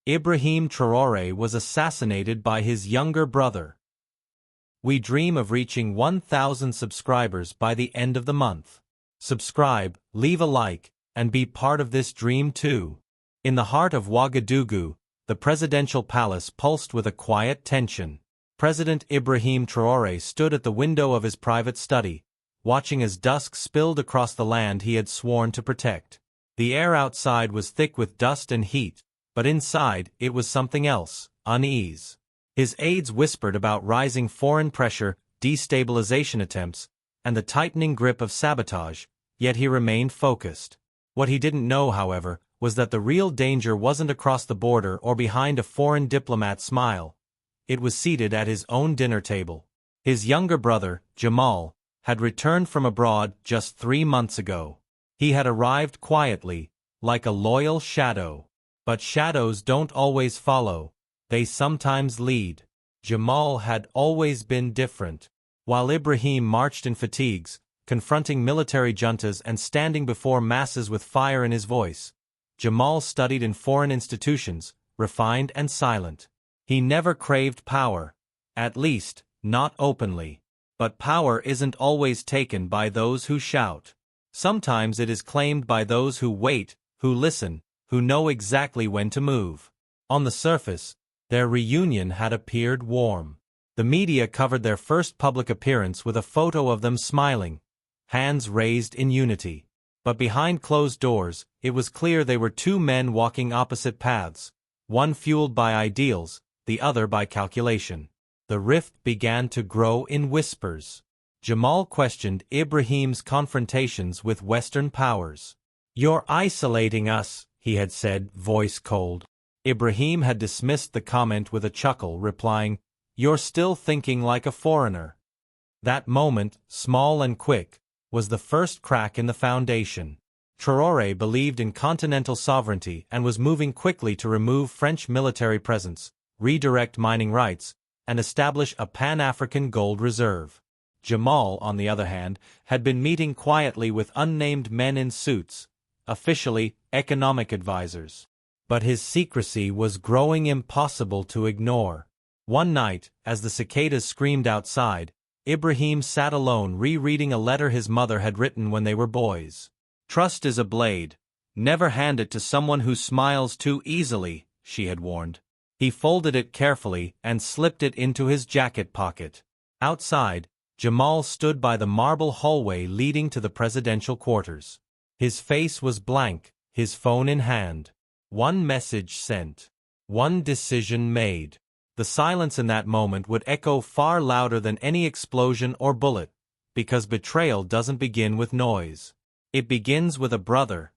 Ibrahim Traoré was assassinated by his younger brother. We dream of reaching 1,000 subscribers by the end of the month. Subscribe, leave a like, and be part of this dream too. In the heart of Ouagadougou, the presidential palace pulsed with a quiet tension. President Ibrahim Traoré stood at the window of his private study, watching as dusk spilled across the land he had sworn to protect. The air outside was thick with dust and heat, but inside it was something else, unease. His aides whispered about rising foreign pressure, destabilization attempts, and the tightening grip of sabotage, yet he remained focused. What he didn't know, however, was that the real danger wasn't across the border or behind a foreign diplomat's smile. It was seated at his own dinner table. His younger brother, Jamal, had returned from abroad just 3 months ago. He had arrived quietly, like a loyal shadow. But shadows don't always follow, they sometimes lead. Jamal had always been different. While Ibrahim marched in fatigues, confronting military juntas and standing before masses with fire in his voice, Jamal studied in foreign institutions, refined and silent. He never craved power, at least, not openly. But power isn't always taken by those who shout. Sometimes it is claimed by those who wait, who listen, who know exactly when to move. On the surface, their reunion had appeared warm. The media covered their first public appearance with a photo of them smiling, hands raised in unity. But behind closed doors, it was clear they were two men walking opposite paths, one fueled by ideals, the other by calculation. The rift began to grow in whispers. Jamal questioned Ibrahim's confrontations with Western powers. "You're isolating us," he had said, voice cold. Ibrahim had dismissed the comment with a chuckle, replying, "You're still thinking like a foreigner." That moment, small and quick, was the first crack in the foundation. Traoré believed in continental sovereignty and was moving quickly to remove French military presence, redirect mining rights, and establish a Pan-African gold reserve. Jamal, on the other hand, had been meeting quietly with unnamed men in suits, officially economic advisors. But his secrecy was growing impossible to ignore. One night, as the cicadas screamed outside, Ibrahim sat alone rereading a letter his mother had written when they were boys. "Trust is a blade. Never hand it to someone who smiles too easily," she had warned. He folded it carefully and slipped it into his jacket pocket. Outside, Jamal stood by the marble hallway leading to the presidential quarters. His face was blank, his phone in hand. One message sent. One decision made. The silence in that moment would echo far louder than any explosion or bullet, because betrayal doesn't begin with noise. It begins with a brother,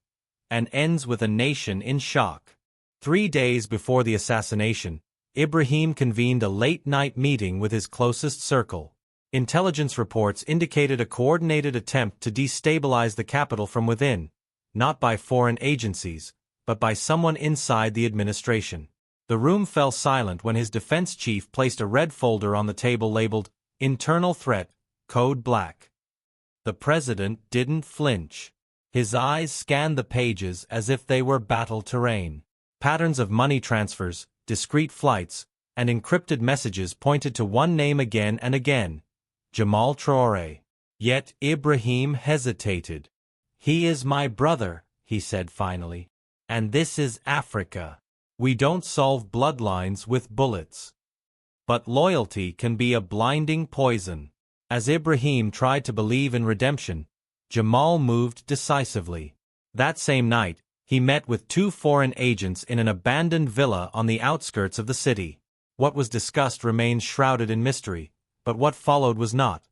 and ends with a nation in shock. 3 days before the assassination, Ibrahim convened a late-night meeting with his closest circle. Intelligence reports indicated a coordinated attempt to destabilize the capital from within, not by foreign agencies, but by someone inside the administration. The room fell silent when his defense chief placed a red folder on the table labeled, "Internal Threat, Code Black." The president didn't flinch. His eyes scanned the pages as if they were battle terrain. Patterns of money transfers, discreet flights, and encrypted messages pointed to one name again and again: Jamal Traoré. Yet Ibrahim hesitated. "He is my brother," he said finally. "And this is Africa. We don't solve bloodlines with bullets." But loyalty can be a blinding poison. As Ibrahim tried to believe in redemption, Jamal moved decisively. That same night, he met with 2 foreign agents in an abandoned villa on the outskirts of the city. What was discussed remains shrouded in mystery, but what followed was not.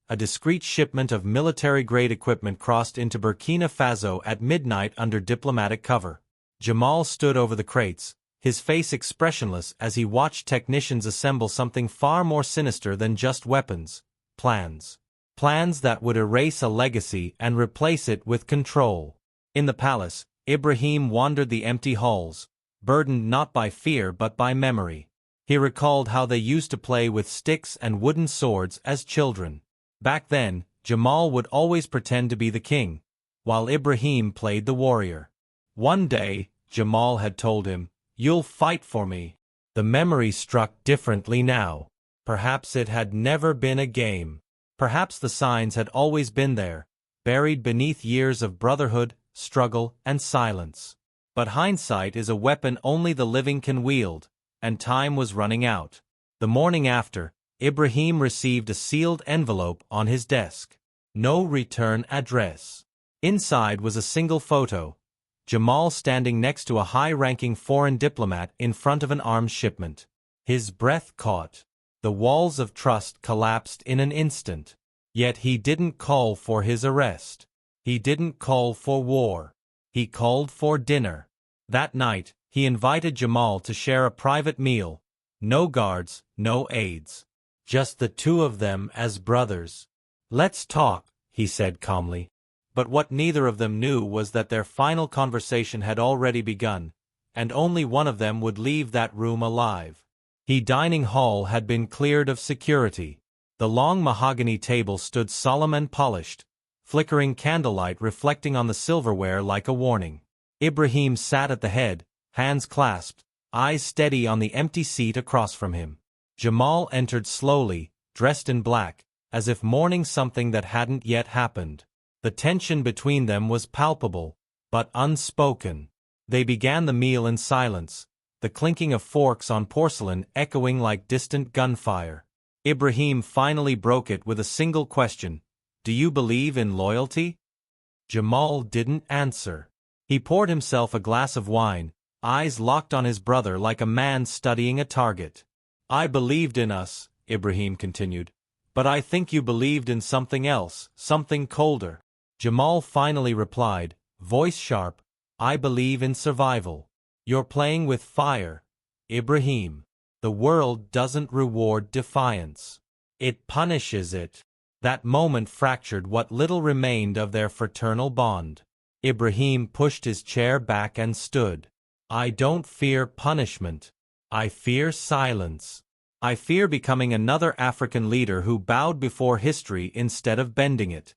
A discreet shipment of military-grade equipment crossed into Burkina Faso at midnight under diplomatic cover. Jamal stood over the crates, his face expressionless as he watched technicians assemble something far more sinister than just weapons: plans. Plans that would erase a legacy and replace it with control. In the palace, Ibrahim wandered the empty halls, burdened not by fear but by memory. He recalled how they used to play with sticks and wooden swords as children. Back then, Jamal would always pretend to be the king, while Ibrahim played the warrior. One day, Jamal had told him, You'll fight for me. The memory struck differently now. Perhaps it had never been a game. Perhaps the signs had always been there, buried beneath years of brotherhood, struggle, and silence. But hindsight is a weapon only the living can wield, and time was running out. The morning after, Ibrahim received a sealed envelope on his desk. No return address. Inside was a single photo: Jamal standing next to a high-ranking foreign diplomat in front of an arms shipment. His breath caught. The walls of trust collapsed in an instant. Yet he didn't call for his arrest. He didn't call for war. He called for dinner. That night, he invited Jamal to share a private meal. No guards, no aides. Just the two of them as brothers. "Let's talk," he said calmly. But what neither of them knew was that their final conversation had already begun, and only one of them would leave that room alive. The dining hall had been cleared of security. The long mahogany table stood solemn and polished, flickering candlelight reflecting on the silverware like a warning. Ibrahim sat at the head, hands clasped, eyes steady on the empty seat across from him. Jamal entered slowly, dressed in black, as if mourning something that hadn't yet happened. The tension between them was palpable, but unspoken. They began the meal in silence, the clinking of forks on porcelain echoing like distant gunfire. Ibrahim finally broke it with a single question: "Do you believe in loyalty?" Jamal didn't answer. He poured himself a glass of wine, eyes locked on his brother like a man studying a target. "I believed in us," Ibrahim continued, "but I think you believed in something else, something colder." Jamal finally replied, voice sharp, "I believe in survival." "You're playing with fire, Ibrahim. The world doesn't reward defiance. It punishes it." That moment fractured what little remained of their fraternal bond. Ibrahim pushed his chair back and stood. "I don't fear punishment. I fear silence. I fear becoming another African leader who bowed before history instead of bending it."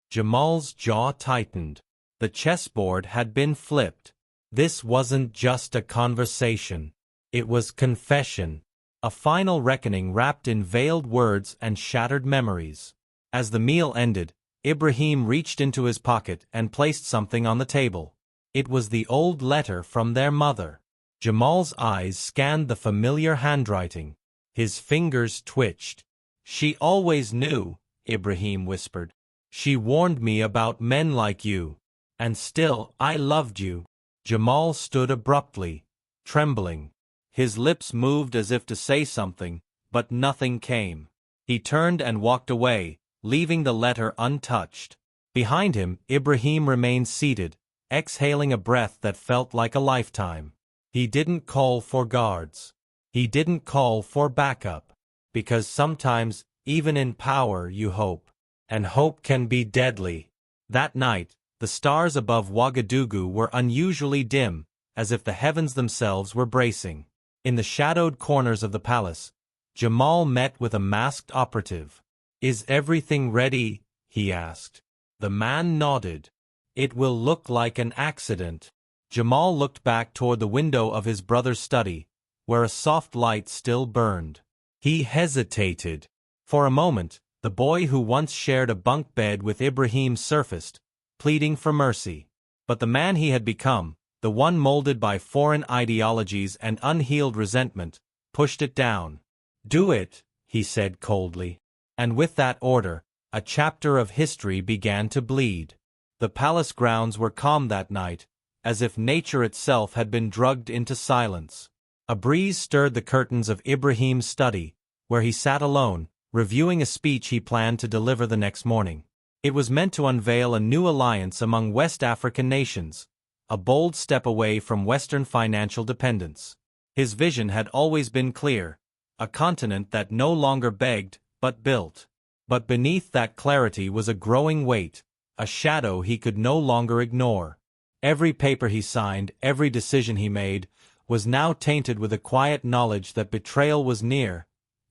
Jamal's jaw tightened. The chessboard had been flipped. This wasn't just a conversation. It was confession. A final reckoning wrapped in veiled words and shattered memories. As the meal ended, Ibrahim reached into his pocket and placed something on the table. It was the old letter from their mother. Jamal's eyes scanned the familiar handwriting. His fingers twitched. "She always knew," Ibrahim whispered. "She warned me about men like you. And still, I loved you." Jamal stood abruptly, trembling. His lips moved as if to say something, but nothing came. He turned and walked away, leaving the letter untouched. Behind him, Ibrahim remained seated, exhaling a breath that felt like a lifetime. He didn't call for guards. He didn't call for backup. Because sometimes, even in power, you hope. And hope can be deadly. That night, the stars above Ouagadougou were unusually dim, as if the heavens themselves were bracing. In the shadowed corners of the palace, Jamal met with a masked operative. "Is everything ready?" he asked. The man nodded. "It will look like an accident." Jamal looked back toward the window of his brother's study, where a soft light still burned. He hesitated. For a moment, the boy who once shared a bunk bed with Ibrahim surfaced, pleading for mercy. But the man he had become, the one molded by foreign ideologies and unhealed resentment, pushed it down. "Do it," he said coldly. And with that order, a chapter of history began to bleed. The palace grounds were calm that night, as if nature itself had been drugged into silence. A breeze stirred the curtains of Ibrahim's study, where he sat alone, reviewing a speech he planned to deliver the next morning. It was meant to unveil a new alliance among West African nations, a bold step away from Western financial dependence. His vision had always been clear: a continent that no longer begged, but built. But beneath that clarity was a growing weight, a shadow he could no longer ignore. Every paper he signed, every decision he made, was now tainted with a quiet knowledge that betrayal was near,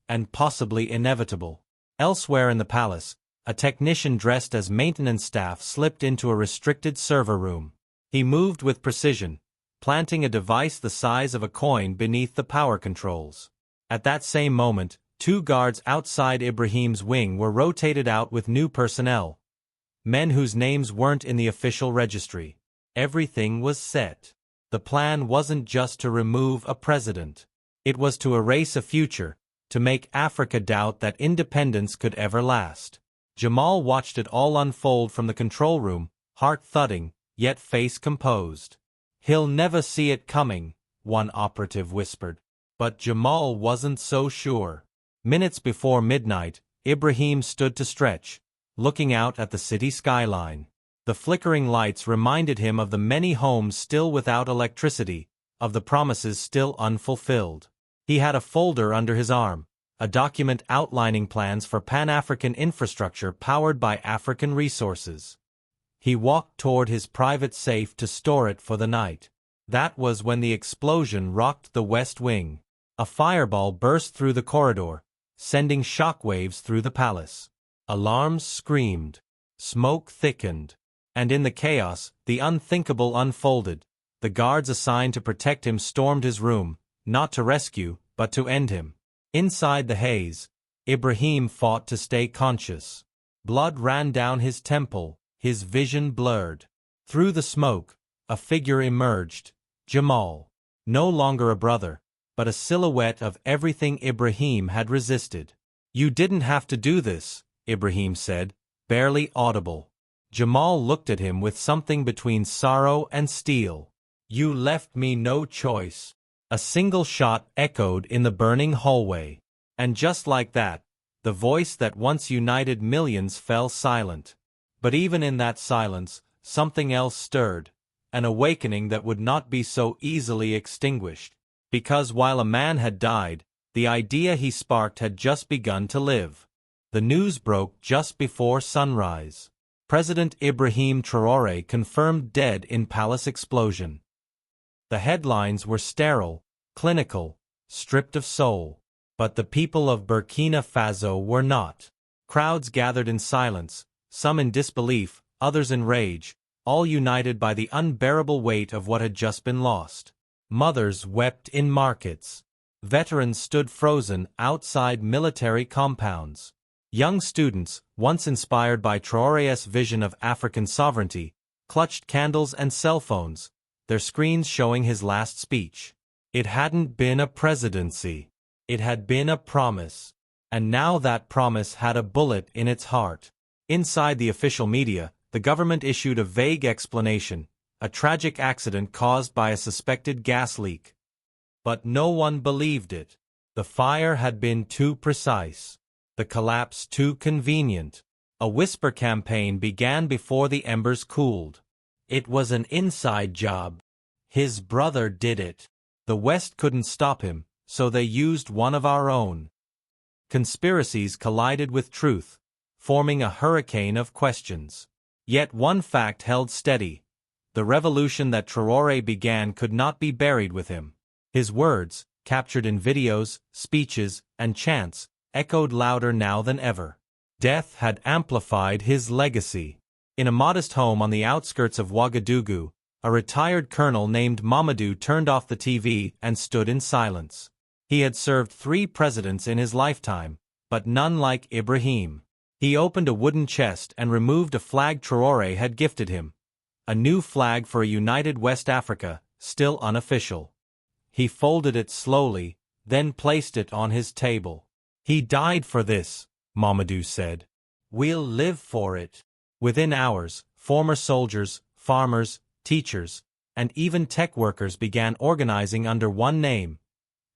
and possibly inevitable. Elsewhere in the palace, a technician dressed as maintenance staff slipped into a restricted server room. He moved with precision, planting a device the size of a coin beneath the power controls. At that same moment, 2 guards outside Ibrahim's wing were rotated out with new personnel. Men whose names weren't in the official registry. Everything was set. The plan wasn't just to remove a president. It was to erase a future, to make Africa doubt that independence could ever last. Jamal watched it all unfold from the control room, heart thudding, yet face composed. "He'll never see it coming," one operative whispered. But Jamal wasn't so sure. Minutes before midnight, Ibrahim stood to stretch, looking out at the city skyline. The flickering lights reminded him of the many homes still without electricity, of the promises still unfulfilled. He had a folder under his arm, a document outlining plans for Pan-African infrastructure powered by African resources. He walked toward his private safe to store it for the night. That was when the explosion rocked the West Wing. A fireball burst through the corridor, sending shockwaves through the palace. Alarms screamed. Smoke thickened. And in the chaos, the unthinkable unfolded. The guards assigned to protect him stormed his room, not to rescue, but to end him. Inside the haze, Ibrahim fought to stay conscious. Blood ran down his temple, his vision blurred. Through the smoke, a figure emerged, Jamal. No longer a brother, but a silhouette of everything Ibrahim had resisted. "You didn't have to do this," Ibrahim said, barely audible. Jamal looked at him with something between sorrow and steel. "You left me no choice." A single shot echoed in the burning hallway. And just like that, the voice that once united millions fell silent. But even in that silence, something else stirred, an awakening that would not be so easily extinguished. Because while a man had died, the idea he sparked had just begun to live. The news broke just before sunrise. President Ibrahim Traoré confirmed dead in palace explosion. The headlines were sterile, clinical, stripped of soul. But the people of Burkina Faso were not. Crowds gathered in silence, some in disbelief, others in rage, all united by the unbearable weight of what had just been lost. Mothers wept in markets. Veterans stood frozen outside military compounds. Young students, once inspired by Traoré's vision of African sovereignty, clutched candles and cell phones, their screens showing his last speech. It hadn't been a presidency. It had been a promise. And now that promise had a bullet in its heart. Inside the official media, the government issued a vague explanation, a tragic accident caused by a suspected gas leak. But no one believed it. The fire had been too precise. The collapse too convenient. A whisper campaign began before the embers cooled. It was an inside job. His brother did it. The West couldn't stop him, so they used one of our own. Conspiracies collided with truth, forming a hurricane of questions. Yet one fact held steady. The revolution that Traoré began could not be buried with him. His words, captured in videos, speeches, and chants, echoed louder now than ever. Death had amplified his legacy. In a modest home on the outskirts of Ouagadougou, a retired colonel named Mamadou turned off the TV and stood in silence. He had served 3 presidents in his lifetime, but none like Ibrahim. He opened a wooden chest and removed a flag Traoré had gifted him. A new flag for a united West Africa, still unofficial. He folded it slowly, then placed it on his table. "He died for this," Mamadou said. "We'll live for it." Within hours, former soldiers, farmers, teachers, and even tech workers began organizing under one name,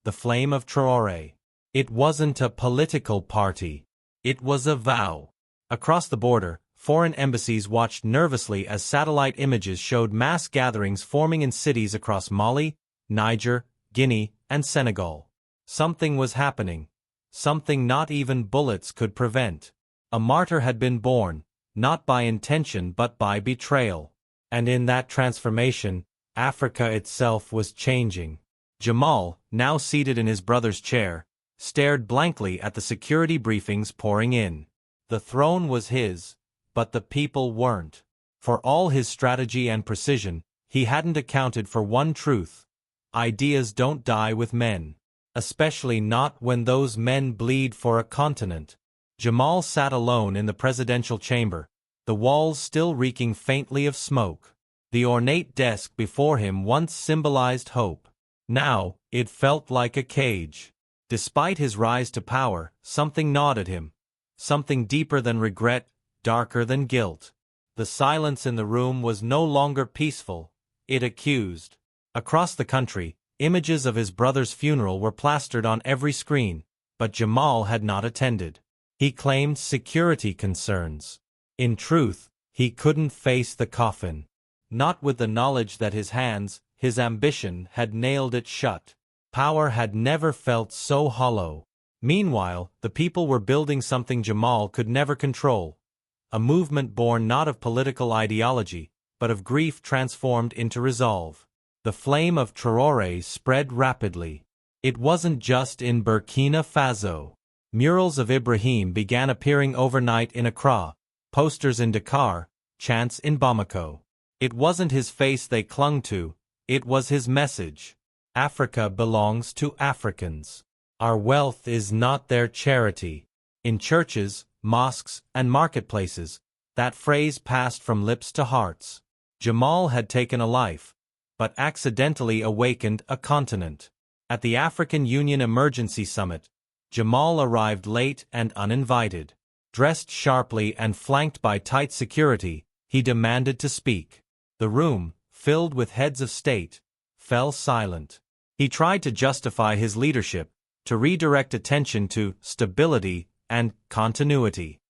the Flame of Traoré. It wasn't a political party. It was a vow. Across the border, foreign embassies watched nervously as satellite images showed mass gatherings forming in cities across Mali, Niger, Guinea, and Senegal. Something was happening. Something not even bullets could prevent. A martyr had been born, not by intention but by betrayal. And in that transformation, Africa itself was changing. Jamal, now seated in his brother's chair, stared blankly at the security briefings pouring in. The throne was his, but the people weren't. For all his strategy and precision, he hadn't accounted for one truth: ideas don't die with men. Especially not when those men bleed for a continent. Jamal sat alone in the presidential chamber, the walls still reeking faintly of smoke. The ornate desk before him once symbolized hope. Now, it felt like a cage. Despite his rise to power, something gnawed at him. Something deeper than regret, darker than guilt. The silence in the room was no longer peaceful. It accused. Across the country, images of his brother's funeral were plastered on every screen, but Jamal had not attended. He claimed security concerns. In truth, he couldn't face the coffin. Not with the knowledge that his hands, his ambition, had nailed it shut. Power had never felt so hollow. Meanwhile, the people were building something Jamal could never control. A movement born not of political ideology, but of grief transformed into resolve. The flame of Traoré spread rapidly. It wasn't just in Burkina Faso. Murals of Ibrahim began appearing overnight in Accra, posters in Dakar, chants in Bamako. It wasn't his face they clung to, it was his message. Africa belongs to Africans. Our wealth is not their charity. In churches, mosques, and marketplaces, that phrase passed from lips to hearts. Jamal had taken a life, but accidentally awakened a continent. At the African Union Emergency Summit, Jamal arrived late and uninvited. Dressed sharply and flanked by tight security, he demanded to speak. The room, filled with heads of state, fell silent. He tried to justify his leadership, to redirect attention to stability and continuity.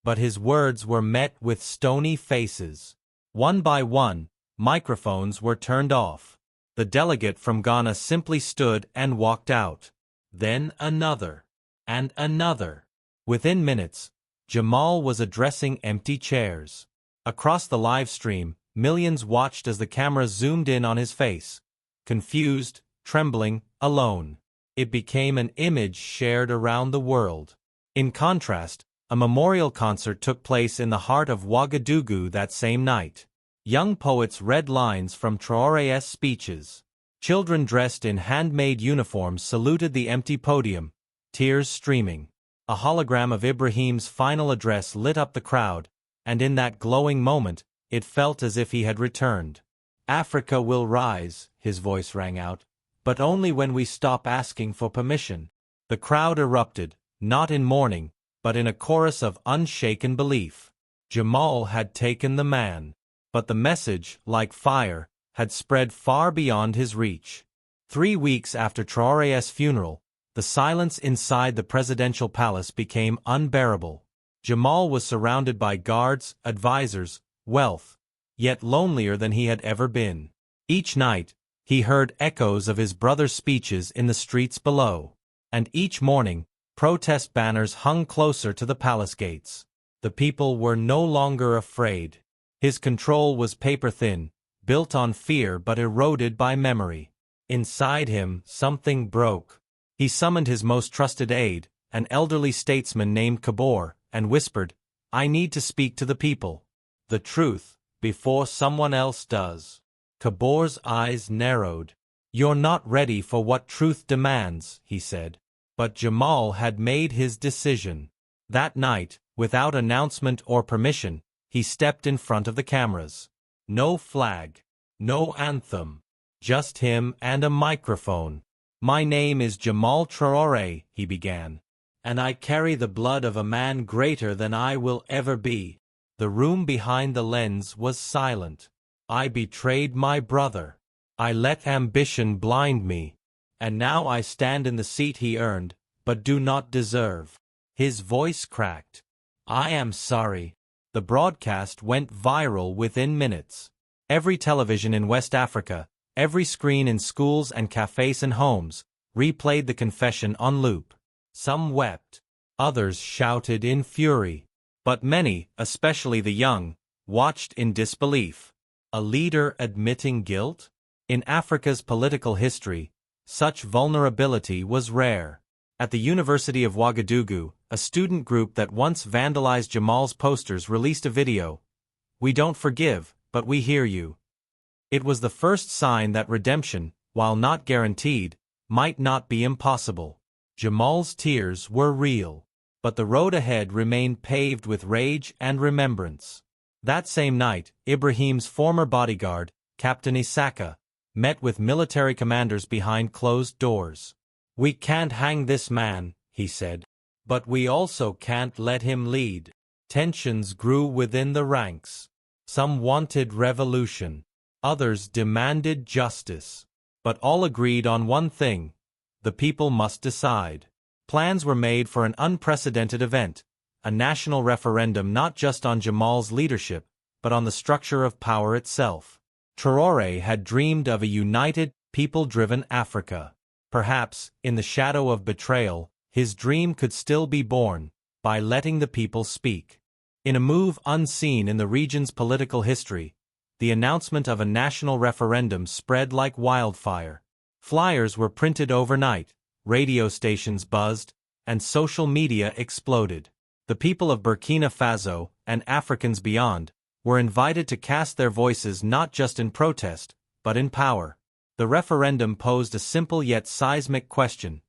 But his words were met with stony faces. One by one, microphones were turned off. The delegate from Ghana simply stood and walked out. Then another. And another. Within minutes, Jamal was addressing empty chairs. Across the live stream, millions watched as the camera zoomed in on his face. Confused, trembling, alone. It became an image shared around the world. In contrast, a memorial concert took place in the heart of Ouagadougou that same night. Young poets read lines from Traoré's speeches. Children dressed in handmade uniforms saluted the empty podium, tears streaming. A hologram of Ibrahim's final address lit up the crowd, and in that glowing moment, it felt as if he had returned. "Africa will rise," his voice rang out, "but only when we stop asking for permission." The crowd erupted, not in mourning, but in a chorus of unshaken belief. Jamal had taken the man. But the message, like fire, had spread far beyond his reach. 3 weeks after Traoré's funeral, the silence inside the presidential palace became unbearable. Jamal was surrounded by guards, advisors, wealth, yet lonelier than he had ever been. Each night, he heard echoes of his brother's speeches in the streets below. And each morning, protest banners hung closer to the palace gates. The people were no longer afraid. His control was paper-thin, built on fear but eroded by memory. Inside him, something broke. He summoned his most trusted aide, an elderly statesman named Kabore, and whispered, "I need to speak to the people. The truth, before someone else does." Kabore's eyes narrowed. "You're not ready for what truth demands," he said. But Jamal had made his decision. That night, without announcement or permission, he stepped in front of the cameras. No flag, no anthem, just him and a microphone. "My name is Jamal Traoré," he began, "and I carry the blood of a man greater than I will ever be." The room behind the lens was silent. "I betrayed my brother. I let ambition blind me. And now I stand in the seat he earned, but do not deserve." His voice cracked. "I am sorry." The broadcast went viral within minutes. Every television in West Africa, every screen in schools and cafes and homes, replayed the confession on loop. Some wept. Others shouted in fury. But many, especially the young, watched in disbelief. A leader admitting guilt? In Africa's political history, such vulnerability was rare. At the University of Ouagadougou, a student group that once vandalized Jamal's posters released a video. "We don't forgive, but we hear you." It was the first sign that redemption, while not guaranteed, might not be impossible. Jamal's tears were real, but the road ahead remained paved with rage and remembrance. That same night, Ibrahim's former bodyguard, Captain Isaka, met with military commanders behind closed doors. "We can't hang this man," he said. "But we also can't let him lead." Tensions grew within the ranks. Some wanted revolution. Others demanded justice. But all agreed on one thing: the people must decide. Plans were made for an unprecedented event, a national referendum not just on Jamal's leadership, but on the structure of power itself. Traoré had dreamed of a united, people-driven Africa. Perhaps, in the shadow of betrayal, his dream could still be born, by letting the people speak. In a move unseen in the region's political history, the announcement of a national referendum spread like wildfire. Flyers were printed overnight, radio stations buzzed, and social media exploded. The people of Burkina Faso, and Africans beyond, were invited to cast their voices not just in protest, but in power. The referendum posed a simple yet seismic question: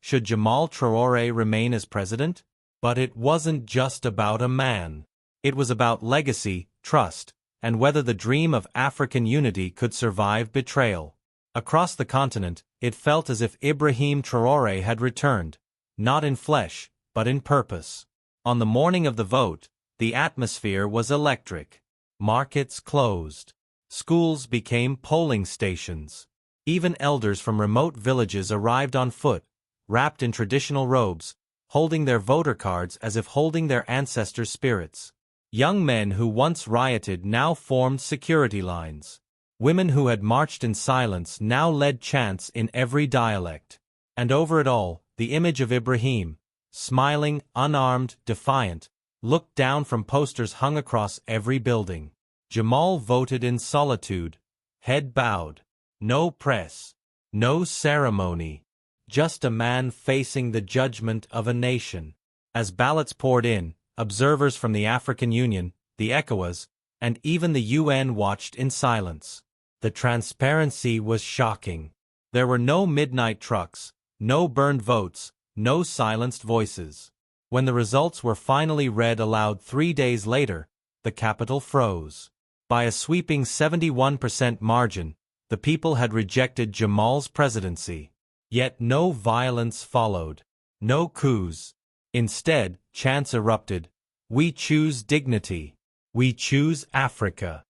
should Jamal Traoré remain as president? But it wasn't just about a man. It was about legacy, trust, and whether the dream of African unity could survive betrayal. Across the continent, it felt as if Ibrahim Traoré had returned, not in flesh, but in purpose. On the morning of the vote, the atmosphere was electric. Markets closed. Schools became polling stations. Even elders from remote villages arrived on foot, wrapped in traditional robes, holding their voter cards as if holding their ancestors' spirits. Young men who once rioted now formed security lines. Women who had marched in silence now led chants in every dialect. And over it all, the image of Ibrahim, smiling, unarmed, defiant, looked down from posters hung across every building. Jamal voted in solitude, head bowed. No press, no ceremony, just a man facing the judgment of a nation. As ballots poured in, observers from the African Union, the ECOWAS, and even the UN watched in silence. The transparency was shocking. There were no midnight trucks, no burned votes, no silenced voices. When the results were finally read aloud 3 days later, the capital froze. By a sweeping 71% margin, the people had rejected Jamal's presidency. Yet no violence followed. No coups. Instead, chants erupted. "We choose dignity. We choose Africa."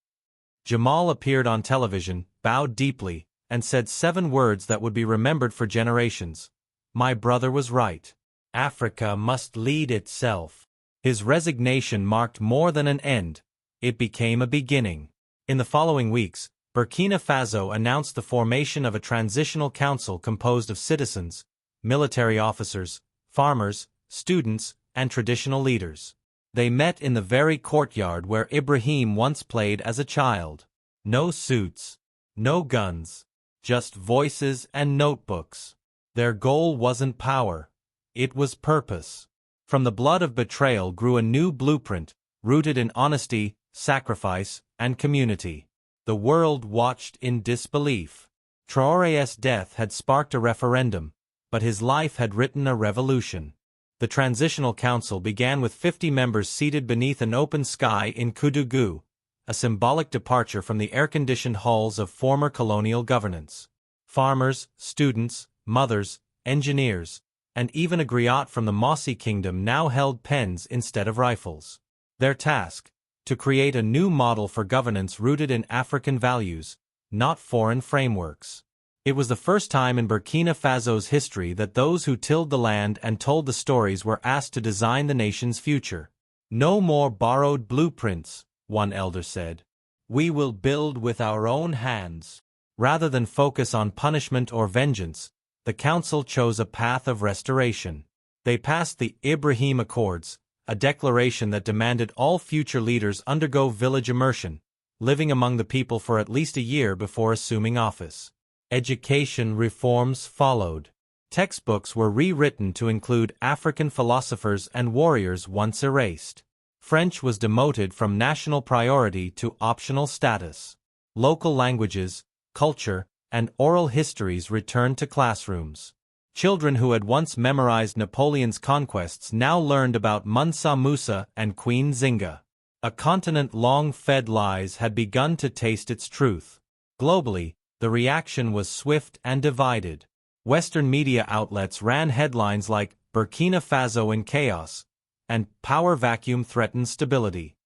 Jamal appeared on television, bowed deeply, and said 7 words that would be remembered for generations. "My brother was right. Africa must lead itself." His resignation marked more than an end. It became a beginning. In the following weeks, Burkina Faso announced the formation of a transitional council composed of citizens, military officers, farmers, students, and traditional leaders. They met in the very courtyard where Ibrahim once played as a child. No suits, no guns, just voices and notebooks. Their goal wasn't power, it was purpose. From the blood of betrayal grew a new blueprint, rooted in honesty, sacrifice, and community. The world watched in disbelief. Traoré's death had sparked a referendum, but his life had written a revolution. The Transitional Council began with 50 members seated beneath an open sky in Koudougou, a symbolic departure from the air-conditioned halls of former colonial governance. Farmers, students, mothers, engineers, and even a griot from the Mossi Kingdom now held pens instead of rifles. Their task: to create a new model for governance rooted in African values, not foreign frameworks. It was the first time in Burkina Faso's history that those who tilled the land and told the stories were asked to design the nation's future. "No more borrowed blueprints," one elder said. "We will build with our own hands." Rather than focus on punishment or vengeance, the council chose a path of restoration. They passed the Ibrahim Accords, a declaration that demanded all future leaders undergo village immersion, living among the people for at least a year before assuming office. Education reforms followed. Textbooks were rewritten to include African philosophers and warriors once erased. French was demoted from national priority to optional status. Local languages, culture, and oral histories returned to classrooms. Children who had once memorized Napoleon's conquests now learned about Mansa Musa and Queen Zinga. A continent long fed lies had begun to taste its truth. Globally, the reaction was swift and divided. Western media outlets ran headlines like "Burkina Faso in chaos" and "Power vacuum threatens stability."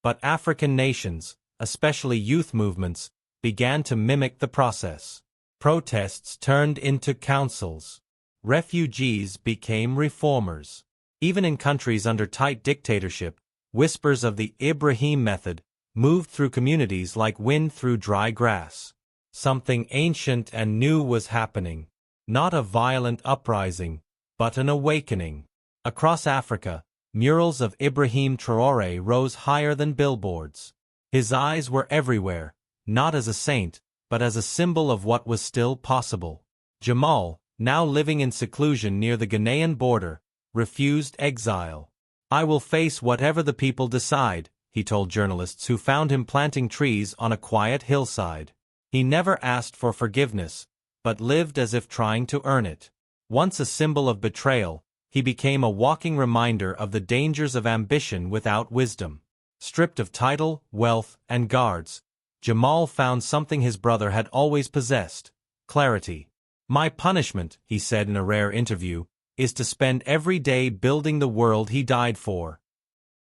But African nations, especially youth movements, began to mimic the process. Protests turned into councils. Refugees became reformers. Even in countries under tight dictatorship, whispers of the Ibrahim method moved through communities like wind through dry grass. Something ancient and new was happening. Not a violent uprising, but an awakening. Across Africa, murals of Ibrahim Traoré rose higher than billboards. His eyes were everywhere, not as a saint, but as a symbol of what was still possible. Jamal, now living in seclusion near the Ghanaian border, refused exile. "I will face whatever the people decide," he told journalists who found him planting trees on a quiet hillside. He never asked for forgiveness, but lived as if trying to earn it. Once a symbol of betrayal, he became a walking reminder of the dangers of ambition without wisdom. Stripped of title, wealth, and guards, Jamal found something his brother had always possessed: clarity. "My punishment," he said in a rare interview, "is to spend every day building the world he died for."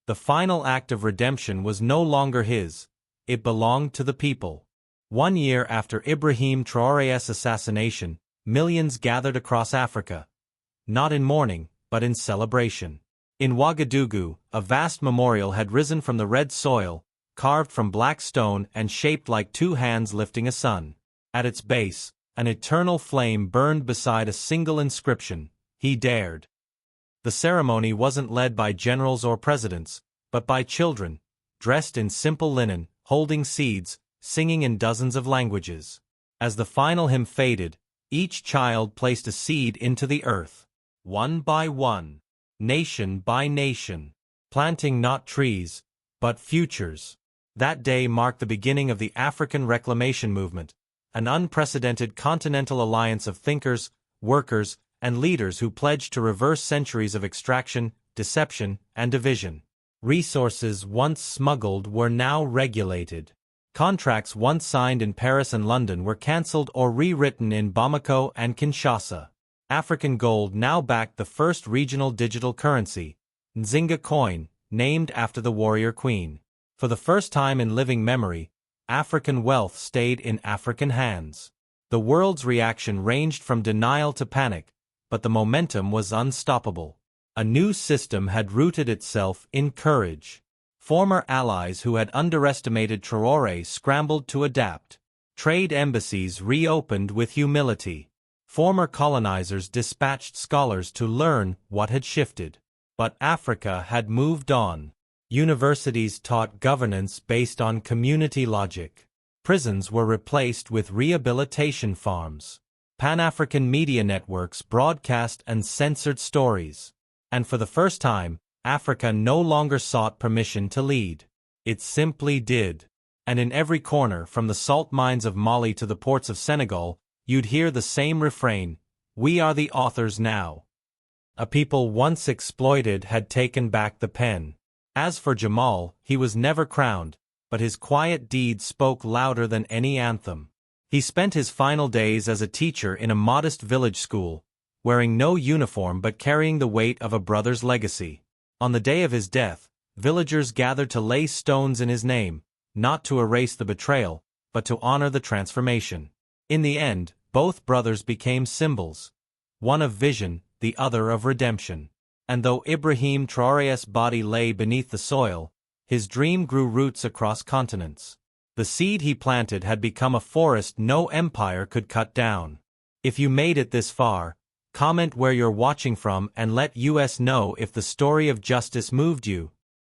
The final act of redemption was no longer his, it belonged to the people. 1 year after Ibrahim Traoré's assassination, millions gathered across Africa. Not in mourning, but in celebration. In Ouagadougou, a vast memorial had risen from the red soil, carved from black stone and shaped like two hands lifting a sun. At its base, an eternal flame burned beside a single inscription: "He dared." The ceremony wasn't led by generals or presidents, but by children, dressed in simple linen, holding seeds, singing in dozens of languages. As the final hymn faded, each child placed a seed into the earth. One by one, nation by nation, planting not trees, but futures. That day marked the beginning of the African Reclamation Movement, an unprecedented continental alliance of thinkers, workers, and leaders who pledged to reverse centuries of extraction, deception, and division. Resources once smuggled were now regulated. Contracts once signed in Paris and London were cancelled or rewritten in Bamako and Kinshasa. African gold now backed the first regional digital currency, Nzinga coin, named after the warrior queen. For the first time in living memory, African wealth stayed in African hands. The world's reaction ranged from denial to panic, but the momentum was unstoppable. A new system had rooted itself in courage. Former allies who had underestimated Traoré scrambled to adapt. Trade embassies reopened with humility. Former colonizers dispatched scholars to learn what had shifted. But Africa had moved on. Universities taught governance based on community logic. Prisons were replaced with rehabilitation farms. Pan-African media networks broadcast and censored stories. And for the first time, Africa no longer sought permission to lead. It simply did. And in every corner, from the salt mines of Mali to the ports of Senegal, you'd hear the same refrain: "We are the authors now." A people once exploited had taken back the pen. As for Jamal, he was never crowned, but his quiet deeds spoke louder than any anthem. He spent his final days as a teacher in a modest village school, wearing no uniform but carrying the weight of a brother's legacy. On the day of his death, villagers gathered to lay stones in his name, not to erase the betrayal, but to honor the transformation. In the end, both brothers became symbols, one of vision, the other of redemption. And though Ibrahim Traoré's body lay beneath the soil, his dream grew roots across continents. The seed he planted had become a forest no empire could cut down. If you made it this far, comment where you're watching from and let us know if the story of justice moved you.